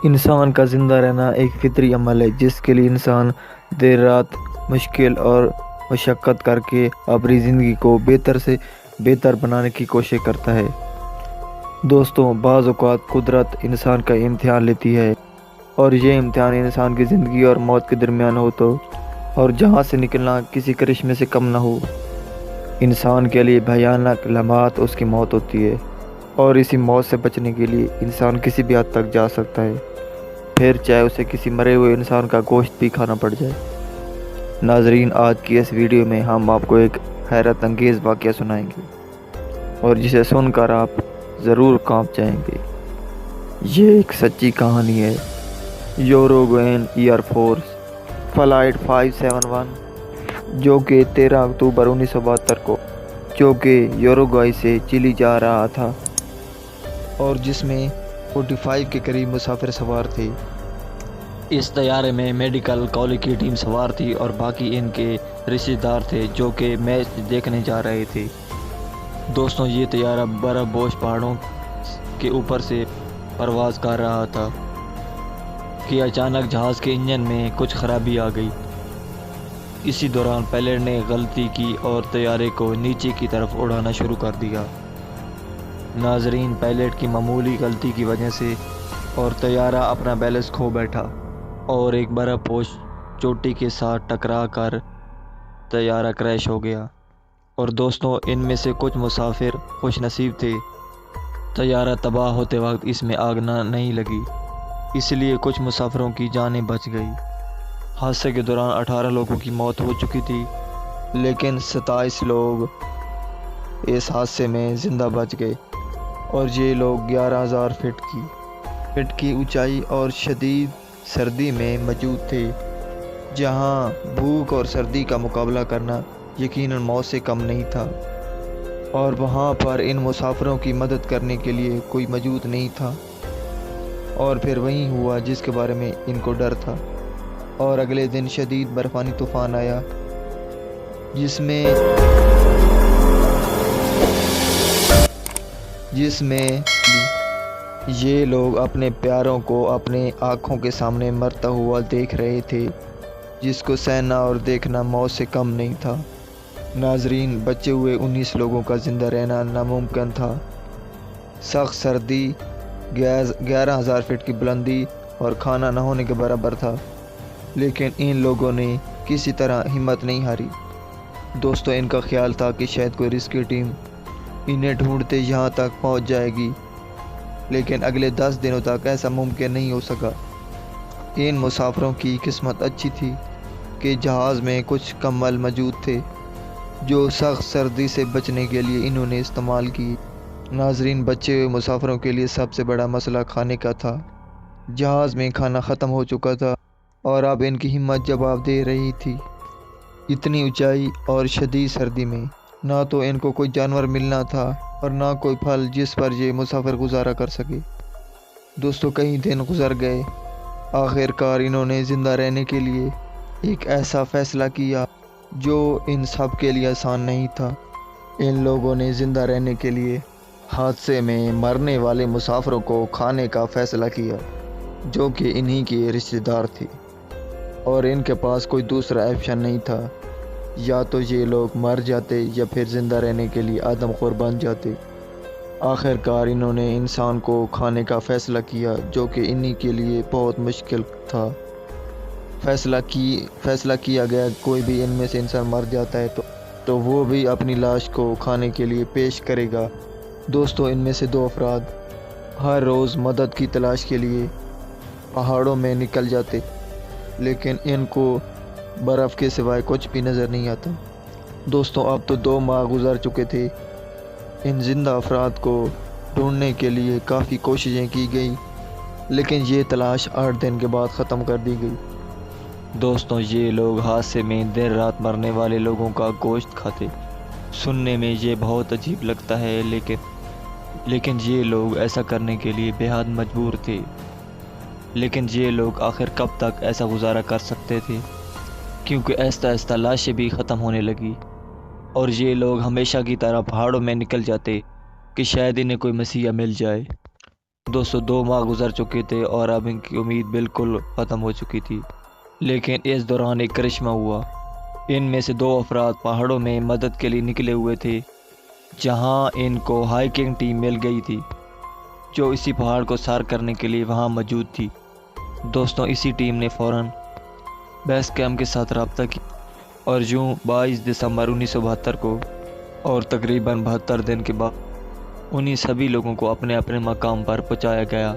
انسان کا زندہ رہنا ایک فطری عمل ہے جس کے لیے انسان دیر رات مشکل اور مشقت کر کے اپنی زندگی کو بہتر سے بہتر بنانے کی کوشش کرتا ہے۔ دوستوں، بعض اوقات قدرت انسان کا امتحان لیتی ہے، اور یہ امتحان انسان کی زندگی اور موت کے درمیان ہو تو اور جہاں سے نکلنا کسی کرشمے سے کم نہ ہو۔ انسان کے لیے بھیانک لمحات اس کی موت ہوتی ہے، اور اسی موت سے بچنے کے لیے انسان کسی بھی حد تک جا سکتا ہے، پھر چاہے اسے کسی مرے ہوئے انسان کا گوشت بھی کھانا پڑ جائے۔ ناظرین، آج کی اس ویڈیو میں ہم آپ کو ایک حیرت انگیز واقعہ سنائیں گے، اور جسے سن کر آپ ضرور کانپ جائیں گے۔ یہ ایک سچی کہانی ہے۔ یوروگوئن ایئر فورس فلائٹ 571 جو کہ 13 اکتوبر 1972 کو جو کہ یوروگوائی سے چلی جا رہا تھا، اور جس میں 45 کے قریب مسافر سوار تھے۔ اس طیارے میں میڈیکل کالج کی ٹیم سوار تھی اور باقی ان کے رشتہ دار تھے جو کہ میچ دیکھنے جا رہے تھے۔ دوستوں، یہ طیارہ برف پوش پہاڑوں کے اوپر سے پرواز کر رہا تھا کہ اچانک جہاز کے انجن میں کچھ خرابی آ گئی۔ اسی دوران پائلٹ نے غلطی کی اور طیارے کو نیچے کی طرف اڑانا شروع کر دیا۔ ناظرین، پائلٹ کی معمولی غلطی کی وجہ سے اور طیارہ اپنا بیلنس کھو بیٹھا اور ایک برف پوش چوٹی کے ساتھ ٹکرا کر طیارہ کریش ہو گیا۔ اور دوستوں، ان میں سے کچھ مسافر خوش نصیب تھے۔ طیارہ تباہ ہوتے وقت اس میں آگ نہیں لگی، اس لیے کچھ مسافروں کی جانیں بچ گئی۔ حادثے کے دوران 18 لوگوں کی موت ہو چکی تھی، لیکن 27 لوگ اس حادثے میں زندہ بچ گئے، اور یہ لوگ 11,000 فٹ کی اونچائی اور شدید سردی میں موجود تھے، جہاں بھوک اور سردی کا مقابلہ کرنا یقیناً موت سے کم نہیں تھا، اور وہاں پر ان مسافروں کی مدد کرنے کے لیے کوئی موجود نہیں تھا۔ اور پھر وہی ہوا جس کے بارے میں ان کو ڈر تھا، اور اگلے دن شدید برفانی طوفان آیا جس میں یہ لوگ اپنے پیاروں کو اپنے آنکھوں کے سامنے مرتا ہوا دیکھ رہے تھے، جس کو سہنا اور دیکھنا موت سے کم نہیں تھا۔ ناظرین، بچے ہوئے 19 لوگوں کا زندہ رہنا ناممکن تھا۔ سخت سردی، 11,000 فٹ کی بلندی اور کھانا نہ ہونے کے برابر تھا، لیکن ان لوگوں نے کسی طرح ہمت نہیں ہاری۔ دوستو، ان کا خیال تھا کہ شاید کوئی ریسکیو ٹیم انہیں ڈھونڈتے یہاں تک پہنچ جائے گی، لیکن اگلے 10 دنوں تک ایسا ممکن نہیں ہو سکا۔ ان مسافروں کی قسمت اچھی تھی کہ جہاز میں کچھ کمبل موجود تھے جو سخت سردی سے بچنے کے لیے انہوں نے استعمال کی۔ ناظرین، بچے ہوئے مسافروں کے لیے سب سے بڑا مسئلہ کھانے کا تھا۔ جہاز میں کھانا ختم ہو چکا تھا، اور اب ان کی ہمت جواب دے رہی تھی۔ اتنی اونچائی اور شدید سردی میں نہ تو ان کو کوئی جانور ملنا تھا اور نہ کوئی پھل جس پر یہ مسافر گزارا کر سکے۔ دوستو، کئی دن گزر گئے۔ آخر کار انہوں نے زندہ رہنے کے لیے ایک ایسا فیصلہ کیا جو ان سب کے لیے آسان نہیں تھا۔ ان لوگوں نے زندہ رہنے کے لیے حادثے میں مرنے والے مسافروں کو کھانے کا فیصلہ کیا، جو کہ انہی کے رشتہ دار تھے، اور ان کے پاس کوئی دوسرا آپشن نہیں تھا۔ یا تو یہ لوگ مر جاتے یا پھر زندہ رہنے کے لیے آدم خور بن جاتے۔ آخر کار انہوں نے انسان کو کھانے کا فیصلہ کیا، جو کہ انہی کے لیے بہت مشکل تھا۔ فیصلہ کیا گیا کوئی بھی ان میں سے انسان مر جاتا ہے تو وہ بھی اپنی لاش کو کھانے کے لیے پیش کرے گا۔ دوستو، ان میں سے 2 افراد ہر روز مدد کی تلاش کے لیے پہاڑوں میں نکل جاتے، لیکن ان کو برف کے سوائے کچھ بھی نظر نہیں آتا۔ دوستو، اب تو 2 ماہ گزر چکے تھے۔ ان زندہ افراد کو ڈھونڈنے کے لیے کافی کوششیں کی گئی، لیکن یہ تلاش 8 دن کے بعد ختم کر دی گئی۔ دوستوں، یہ لوگ حادثے میں دیر رات مرنے والے لوگوں کا گوشت کھاتے۔ سننے میں یہ بہت عجیب لگتا ہے، لیکن یہ لوگ ایسا کرنے کے لیے بے حد مجبور تھے۔ لیکن یہ لوگ آخر کب تک ایسا گزارا کر سکتے تھے، کیونکہ آہستہ آہستہ لاشیں بھی ختم ہونے لگی، اور یہ لوگ ہمیشہ کی طرح پہاڑوں میں نکل جاتے کہ شاید انہیں کوئی مسیحا مل جائے۔ دوستوں 2 ماہ گزر چکے تھے اور اب ان کی امید بالکل ختم ہو چکی تھی، لیکن اس دوران ایک کرشمہ ہوا۔ ان میں سے 2 افراد پہاڑوں میں مدد کے لیے نکلے ہوئے تھے، جہاں ان کو ہائیکنگ ٹیم مل گئی تھی جو اسی پہاڑ کو سیر کرنے کے لیے وہاں موجود تھی۔ دوستوں اسی ٹیم نے فوراً بیس کیمپ کے ساتھ رابطہ کیا اور یوں 22 دسمبر 1972 کو اور تقریباً 72 دن کے بعد انہی سبھی لوگوں کو اپنے اپنے مقام پر پہنچایا گیا۔